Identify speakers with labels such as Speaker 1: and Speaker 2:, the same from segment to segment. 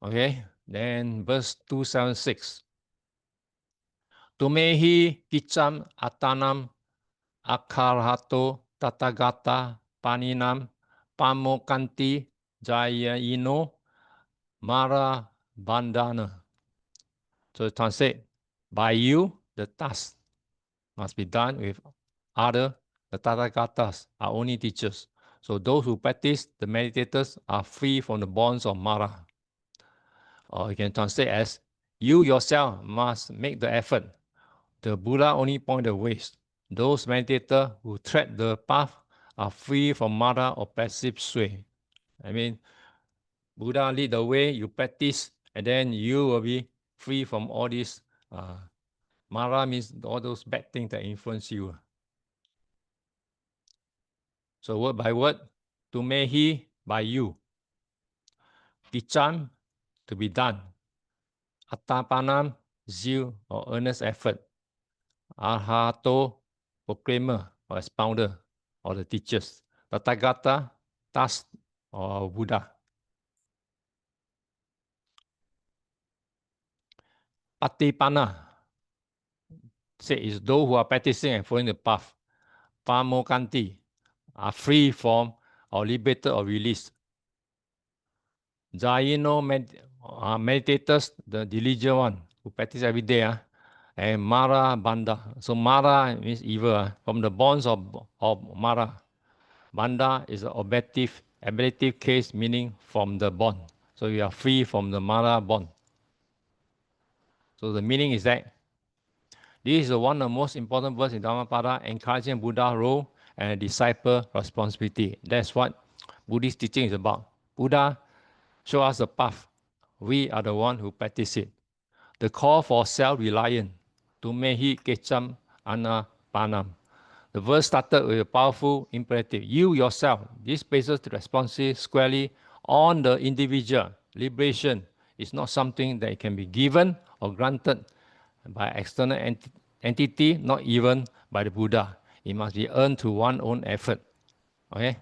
Speaker 1: Okay, then verse 276. Tumehi kicham atanam akarhato tatagata paninam pamokanti jaya ino mara bandana. So translate, by you, the task must be done with other. The Tathagatas are only teachers. So those who practice, the meditators, are free from the bonds of Mara. Or you can translate as, you yourself must make the effort. The Buddha only point the ways. Those meditators who tread the path are free from Mara or passive sway. I mean, Buddha lead the way, you practice, and then you will be free from all these. Mara means all those bad things that influence you. So word by word, tumehi, by you. Kicham, to be done. Atapanam, zeal or earnest effort. Arhato, proclaimer or expounder or the teachers. Tathagata, task or Buddha. Patipana, say is those who are practicing and following the path. Pamokanti, are free from or liberated or released. Jaino, meditators, the diligent one who practice every day. And Mara Banda. So Mara means evil. From the bonds of Mara. Banda is an ablative case meaning from the bond. So you are free from the Mara bond. So the meaning is that this is one of the most important verses in Dhammapada, encouraging Buddha's role and a disciple responsibility. That's what Buddhist teaching is about. Buddha show us the path. We are the one who practice it. The call for self-reliance, tumehi kecham anapanam. The verse started with a powerful imperative. You yourself, this places the responsibility squarely on the individual. Liberation is not something that can be given or granted by external entity, not even by the Buddha. It must be earned through one's own effort. Okay?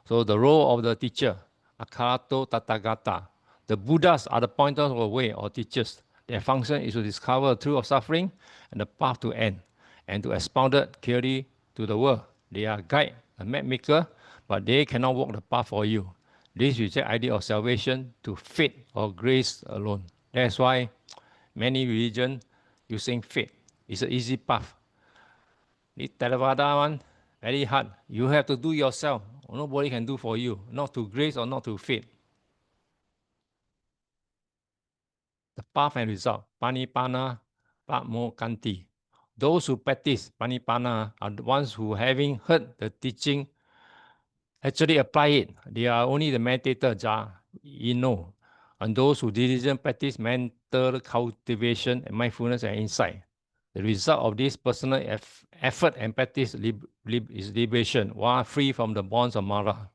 Speaker 1: So the role of the teacher, Akarato Tathagata. The Buddhas are the pointers of the way or teachers. Their function is to discover the truth of suffering and the path to end, and to expound it clearly to the world. They are guide, a map maker, but they cannot walk the path for you. This reject idea of salvation to faith or grace alone. That's why many religions using faith. It's an easy path. The Theravada one, very hard. You have to do yourself. Nobody can do for you. Not to grace or not to faith. The path and result. Panipana, Patmokanti. Those who practice Panipana are the ones who, having heard the teaching, actually apply it. They are only the meditator, and those who diligently practice mental cultivation and mindfulness and insight. The result of this personal effort and practice is liberation, while free from the bonds of Mara.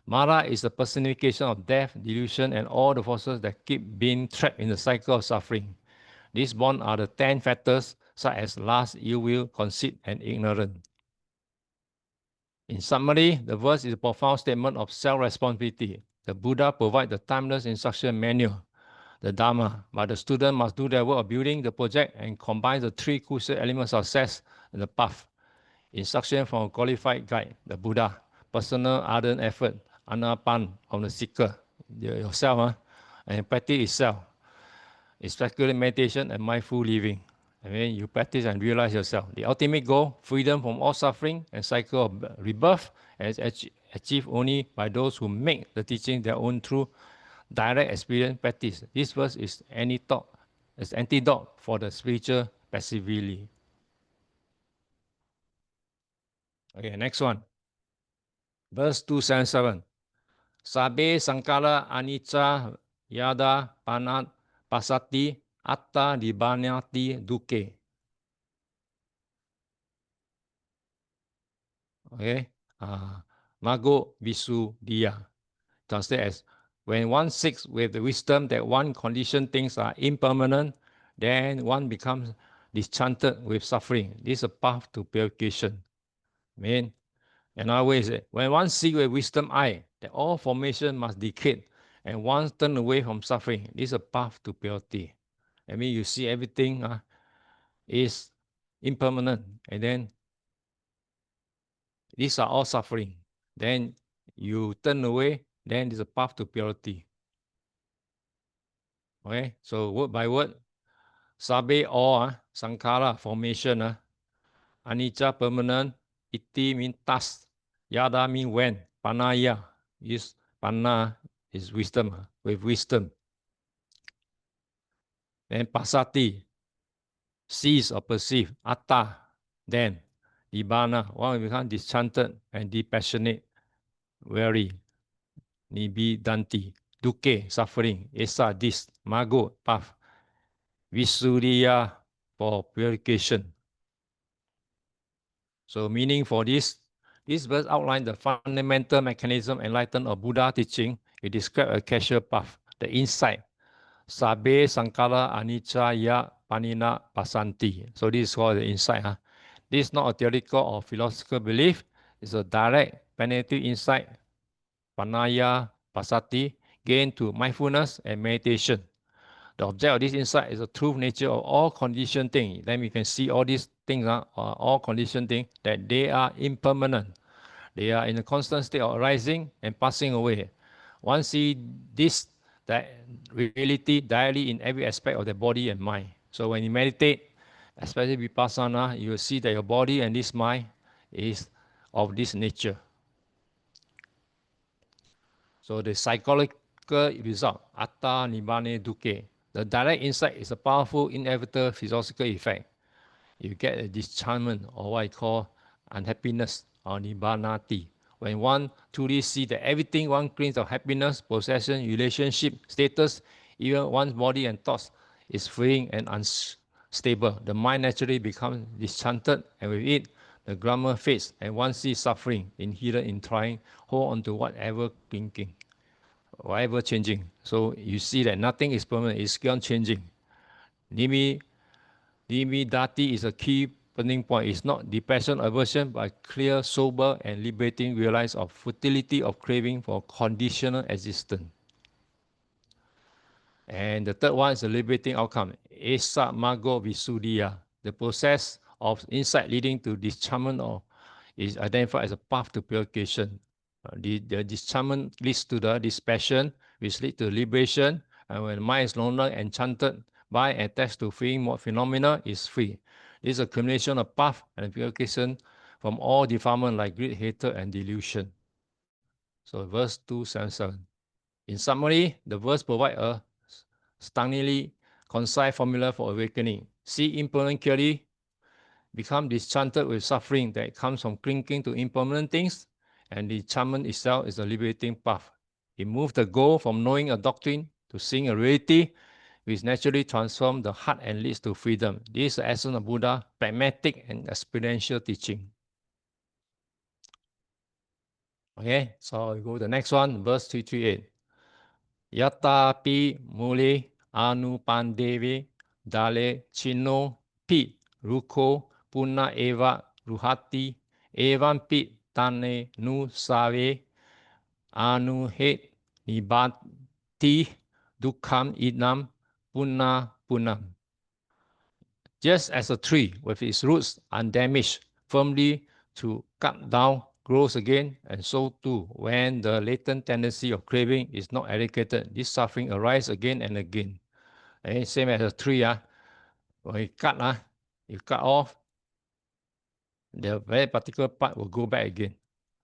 Speaker 1: Mara is the personification of death, delusion, and all the forces that keep being trapped in the cycle of suffering. These bonds are the 10 factors, such as lust, ill will, conceit, and ignorance. In summary, the verse is a profound statement of self-responsibility. The Buddha provides the timeless instruction manual, the Dhamma, but the student must do their work of building the project and combine the three crucial elements of success and the path. Instruction from a qualified guide, the Buddha, personal ardent effort, anapan from the seeker, yourself, and practice itself. It's speculative meditation and mindful living. I mean, you practice and realize yourself. The ultimate goal, freedom from all suffering and cycle of rebirth, is achieved only by those who make the teaching their own through direct experience practice. This verse is antidote for the spiritual passively. Okay, next one. Verse 277. Sabe sankara anicca yada panat pasati atta dibanyati duke. Okay. Mago visu dia. Translate as, when one seeks with the wisdom that one conditioned things are impermanent, then one becomes disenchanted with suffering. This is a path to purification. I mean, another way is that when one seeks with wisdom eye that all formation must decay And once turn away from suffering, this is a path to purity. I mean, you see everything is impermanent, and then these are all suffering. Then you turn away, then there's a path to purity. Okay, so word by word, sabe all sankara formation, anicca permanent, iti mean task, yada mean when, panaya is panna is wisdom, with wisdom. Then pasati, sees or perceive, atta, then nibbana, one will become disenchanted and depassionate, weary, nibbidhanti, dukkhe, suffering, esa, this, mago, path, visuddhiya, for purification. So meaning for this verse outlines the fundamental mechanism enlightened of Buddha teaching. It describes a casual path, the insight. Sabe sankara anicca ya panina pasanti. So this is called the insight. This is not a theoretical or philosophical belief. It's a direct, penetrative insight, panaya pasati, gained to mindfulness and meditation. The object of this insight is the true nature of all conditioned things. Then we can see all these things are all conditioned things, that they are impermanent. They are in a constant state of arising and passing away. One see this that reality directly in every aspect of the body and mind. So when you meditate, especially vipassana, you will see that your body and this mind is of this nature. So the psychological result, atta nibbane dukkhe, the direct insight is a powerful, inevitable physiological effect. You get a dischargement, or what I call unhappiness, or nibbanati. When one truly sees that everything one claims of happiness, possession, relationship, status, even one's body and thoughts, is freeing and unstable, the mind naturally becomes disenchanted, and with it, the glamour fades, and one sees suffering inherent in trying hold on to whatever thinking, whatever changing. So you see that nothing is permanent, it's beyond changing. Nibbidhati is a key turning point. It's not depression, aversion, but clear, sober, and liberating realize of futility of craving for conditional existence. And the third one is the liberating outcome. Esa mago visuddhiya. The process of insight leading to dischargement is identified as a path to purification. The dischargement leads to the dispassion, which leads to liberation. And when the mind is no longer enchanted by and attached to feeling phenomena, is free. This is a combination of path and purification from all defilement like greed, hatred, and delusion. So verse 277. In summary, the verse provides a stunningly concise formula for awakening. See impermanent clearly, become disenchanted with suffering that comes from clinging to impermanent things, and the disenchantment itself is a liberating path. It moves the goal from knowing a doctrine to seeing a reality, which naturally transforms the heart and leads to freedom. This is the essence of Buddha, pragmatic and experiential teaching. Okay, so we go to the next one, verse 338. Yatapi mule anupandeve dale chino pi ruko puna eva ruhati evam pi tane nu save anuhet nibati dukkam idam puna punam. Just as a tree with its roots undamaged firmly to cut down grows again, and so too, when the latent tendency of craving is not eradicated, this suffering arises again and again. Same as a tree, when you cut off, the very particular part will go back again.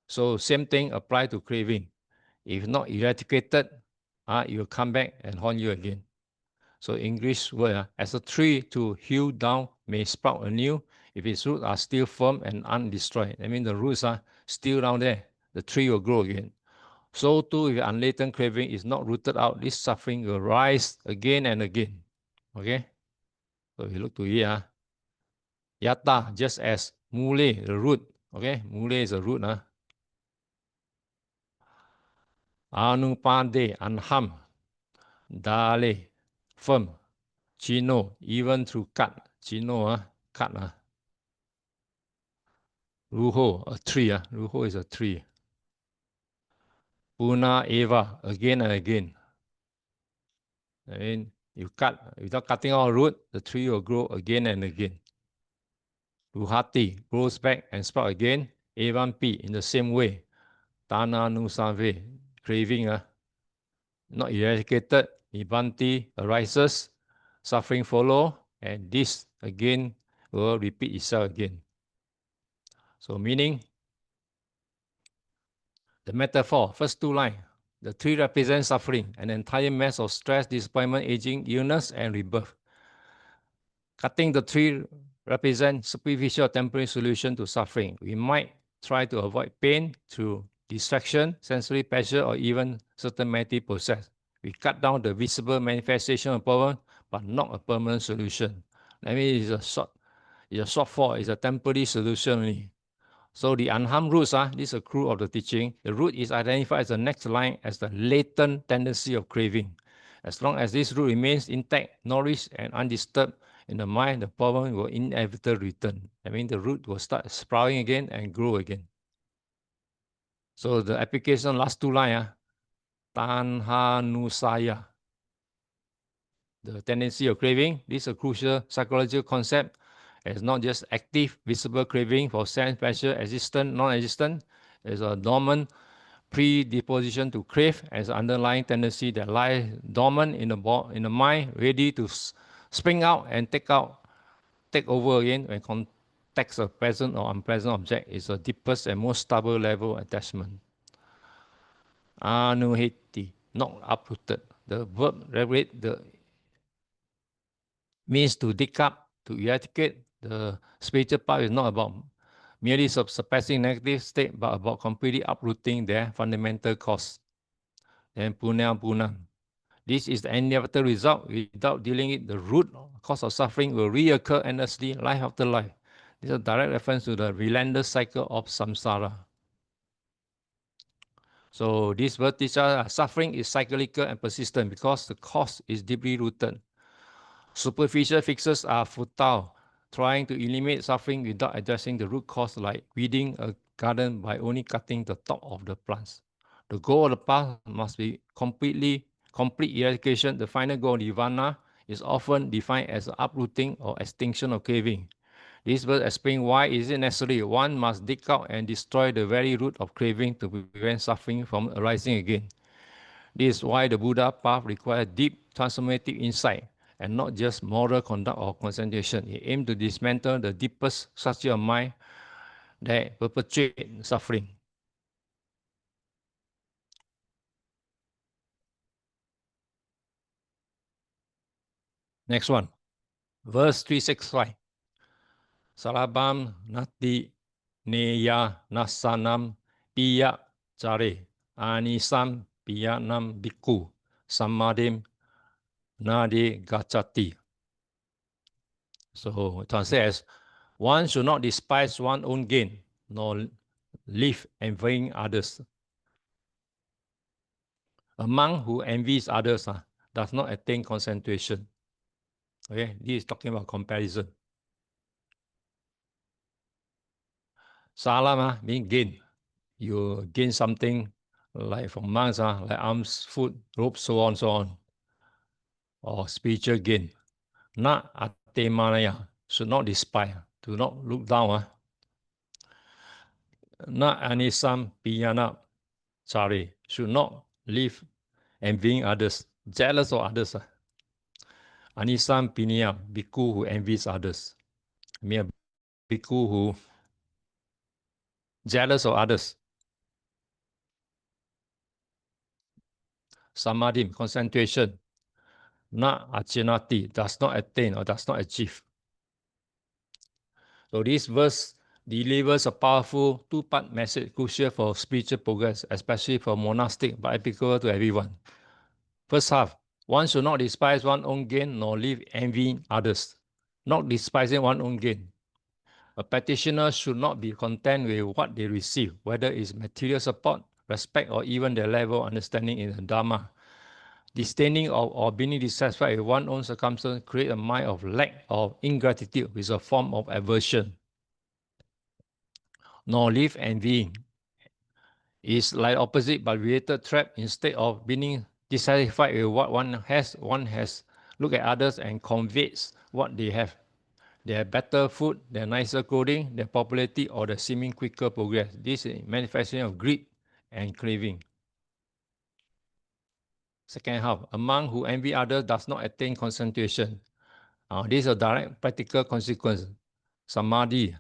Speaker 1: So same thing apply to craving. If not eradicated, it will come back and haunt you again. So English word, as a tree to hew down may sprout anew if its roots are still firm and undestroyed. I mean the roots are still down there, the tree will grow again. So too, if unlatent craving is not rooted out, this suffering will rise again and again. Okay? So if you look to here, yata, just as mule, the root. Okay? Mule is a root. Anupande, unharmed. Dale, firm. Chino, even through cut. Chino, cut. Ruho, a tree. Ruho is a tree. Puna eva, again and again. I mean, you cut, without cutting out a root, the tree will grow again and again. Luhati grows back and sprout again. A1P in the same way. Tana Nusave, craving, not eradicated. Nibanti arises, suffering follow, and this again will repeat itself again. So meaning, the metaphor, first two lines, the tree represents suffering, an entire mass of stress, disappointment, aging, illness, and rebirth. Cutting the tree represents superficial temporary solution to suffering. We might try to avoid pain through distraction, sensory pleasure, or even certain meditative process. We cut down the visible manifestation of problem, but not a permanent solution. I mean, it's a shortfall, it's a temporary solution only. So the unharmed roots, this is a clue of the teaching. The root is identified as the next line as the latent tendency of craving. As long as this root remains intact, nourished, and undisturbed in the mind, the problem will inevitably return. I mean, the root will start sprouting again and grow again. So the application, last two lines, Tanhanusaya, the tendency of craving. This is a crucial psychological concept. It's not just active, visible craving for sense pleasure, existent, non-existent. It's a dormant predisposition to crave as an underlying tendency that lies dormant in the mind, ready to spring out and take over again when context of present or unpleasant object is the deepest and most stable level of attachment. Anuheti, not uprooted. The verb regulate the means to dig up, to eradicate. The spiritual part is not about merely suppressing negative state, but about completely uprooting their fundamental cause. And punam. This is the inevitable result. Without dealing with the root cause of suffering will reoccur endlessly, life after life. This is a direct reference to the relentless cycle of samsara. So this verse teaches us suffering is cyclical and persistent because the cause is deeply rooted. Superficial fixes are futile. Trying to eliminate suffering without addressing the root cause, like weeding a garden by only cutting the top of the plants. The goal of the path must be complete eradication. The final goal, nirvana, is often defined as the uprooting or extinction of craving. This verse explains why is it necessary one must dig out and destroy the very root of craving to prevent suffering from arising again. This is why the Buddha path requires deep transformative insight and not just moral conduct or concentration. It aims to dismantle the deepest structure of mind that perpetuates suffering. Next one, verse 365. Sarabam nati neya nasanam piya care anisam piyanam bhikkhu samadim nade gachati. So translate as, one should not despise one's own gain, nor live envying others. A monk who envies others does not attain concentration. Okay, this is talking about comparison. Salam means gain. You gain something like from monks, like alms, food, robes, so on, or spiritual gain. Na atemanaya, should not despise, do not look down. Na anisam piyana chari, should not live envying others, jealous of others. Anisam pinya, bhikkhu who envies others. I mean, a bhikkhu who jealous of others. Samadhi, concentration. Na achinati, does not attain or does not achieve. So this verse delivers a powerful two-part message crucial for spiritual progress, especially for monastic, but applicable to everyone. First half, one should not despise one's own gain nor live envying others. Not despising one's own gain. A practitioner should not be content with what they receive, whether it's material support, respect, or even their level of understanding in the Dhamma. Disdaining or being dissatisfied with one's own circumstance create a mind of lack of ingratitude, which is a form of aversion. Nor live envying is like opposite but related trap. Instead of being dissatisfied with what one has looked at others and conveys what they have. They have better food, they have nicer clothing, their popularity, or the seeming quicker progress. This is manifestation of greed and craving. Second half, a monk who envy others does not attain concentration. This is a direct practical consequence. Samadhi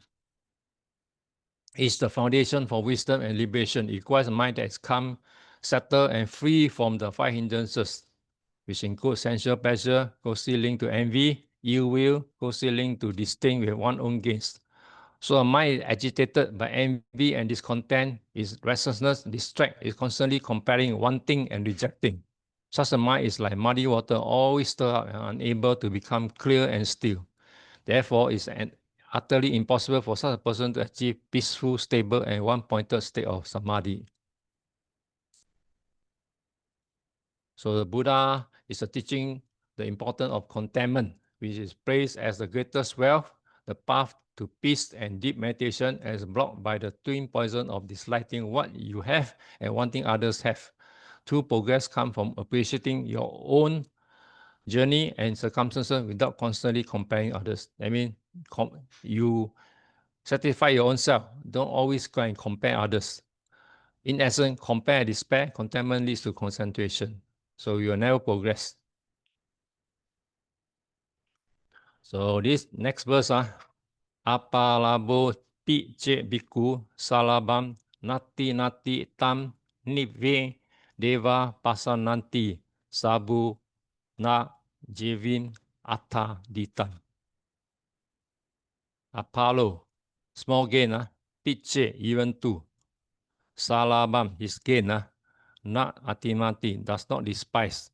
Speaker 1: is the foundation for wisdom and liberation. It requires a mind that is calm, settled, and free from the five hindrances, which include sensual pleasure, closely linked to envy, ill will, closely linked to disdain with one's own gains. So a mind is agitated by envy and discontent, is restlessness, distract, is constantly comparing, wanting, and rejecting. Such a mind is like muddy water, always stirred up and unable to become clear and still. Therefore, it's utterly impossible for such a person to achieve peaceful, stable, and one-pointed state of samadhi. So the Buddha is teaching the importance of contentment, which is praised as the greatest wealth, the path to peace and deep meditation as blocked by the twin poison of disliking what you have and wanting others have. True progress comes from appreciating your own journey and circumstances without constantly comparing others. I mean, you satisfy your own self. Don't always go and compare others. In essence, compare and despair, contentment leads to concentration. So you will never progress. So this next verse, apalabo pi ce biku salabam nati nati tam nive deva pasananti sabu na jivin atta ditam. Apollo, small gain, pitche, even two. Salabam, his gain, not atimati, does not despise.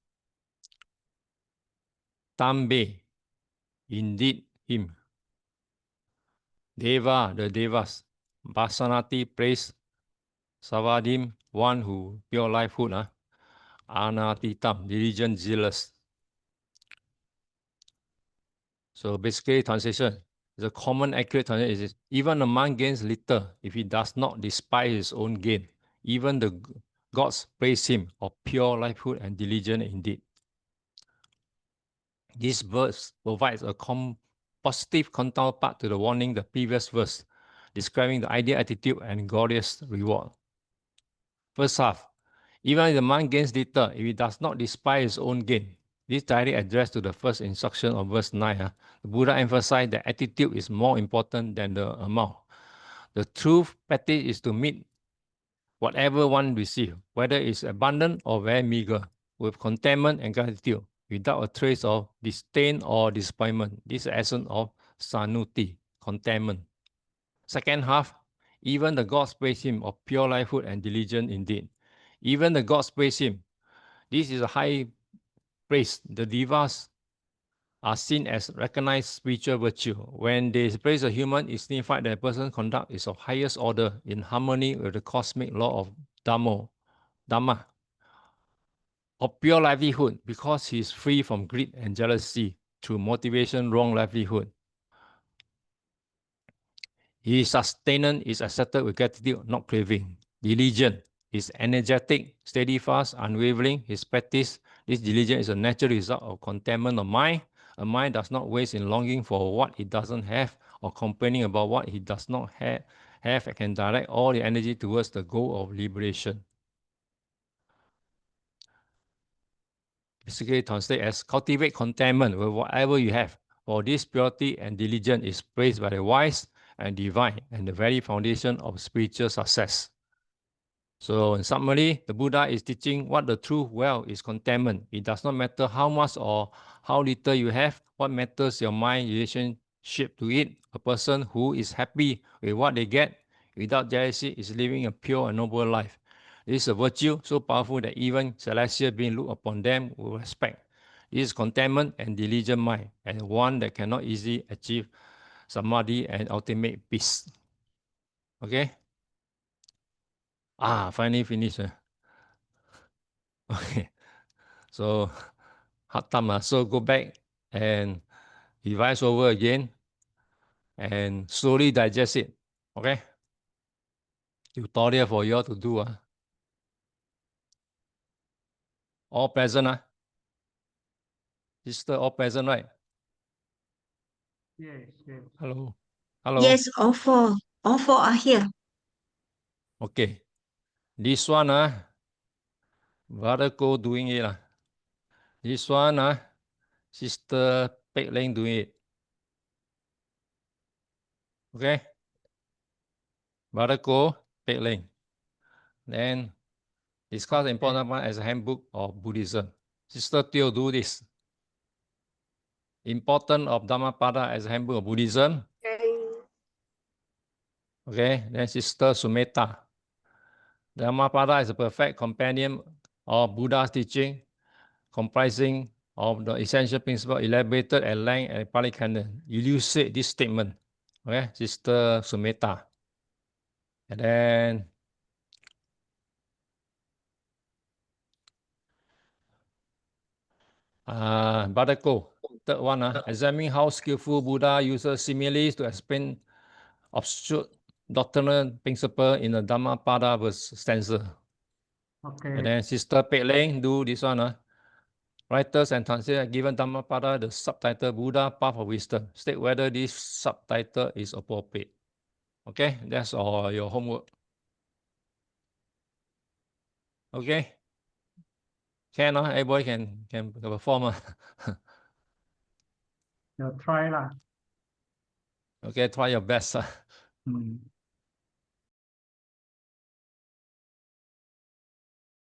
Speaker 1: Tambe, indeed him. Deva, the devas. Basanati, praise. Savadim, one who pure lifehood. Anatitam, diligent, zealous. So basically, translation, the common accurate translation is even a man gains little if he does not despise his own gain. Even the gods praise him of pure lifehood and diligent indeed. This verse provides a positive counterpart to the warning the previous verse, describing the ideal attitude and glorious reward. First half, even if the man gains little, if he does not despise his own gain. This directly addressed to the first instruction of verse 9. The Buddha emphasized that attitude is more important than the amount. The true practice is to meet whatever one receives, whether it's abundant or very meager, with contentment and gratitude, without a trace of disdain or disappointment. This is the essence of sanuti, contentment. Second half, even the gods praise him of pure lifehood and diligent indeed. Even the gods praise him. This is a high praise. The devas are seen as recognized spiritual virtue. When they praise a human, it signifies that a person's conduct is of highest order in harmony with the cosmic law of Dhamma, of pure livelihood, because he is free from greed and jealousy through motivation, wrong livelihood. His sustenance is accepted with gratitude, not craving. Diligent is energetic, steadfast, unwavering. His practice, this diligence is a natural result of contentment of mind. A mind does not waste in longing for what it doesn't have or complaining about what it does not have and can direct all the energy towards the goal of liberation. Basically translate as cultivate contentment with whatever you have. For this purity and diligence is praised by the wise and divine and the very foundation of spiritual success. So in summary, the Buddha is teaching what the true wealth is contentment. It does not matter how much or how little you have. What matters your mind relationship to it. A person who is happy with what they get without jealousy is living a pure and noble life. This is a virtue so powerful that even celestial beings look upon them with respect. This is contentment and diligent mind, and one that cannot easily achieve samadhi and ultimate peace. Okay? Finally finished. Okay. So hard time. So go back and revise over again and slowly digest it. Okay? Tutorial for you all to do. All present, Sister, all present, right?
Speaker 2: Yes, yes.
Speaker 1: Hello? Hello?
Speaker 3: Yes, all four. All four are here.
Speaker 1: Okay. This one, Brother Ko doing it. This one, Sister Pek Leng doing it. Okay? Brother Ko, Pek Leng. Then discuss the important one as a handbook of Buddhism. Sister Teo do this. Important of Dhammapada as a handbook of Buddhism. Okay, then Sister Sumeta. Dhammapada is a perfect companion of Buddha's teaching, comprising of the essential principle elaborated at length and Pali Canon. Elucidate this statement. Okay, Sister Sumeta. And then Brother Ko, third one, examine how skillful Buddha uses similes to explain obscure doctrinal principle in the Dhammapada verse stanza.
Speaker 2: Okay.
Speaker 1: And then Sister Pek Leng do this one. Writers and translators given Dhammapada the subtitle Buddha Path of Wisdom. State whether this subtitle is appropriate. Okay, that's all your homework. Okay. Can everybody can perform.
Speaker 2: You try lah.
Speaker 1: Okay, try your best.
Speaker 2: Mm.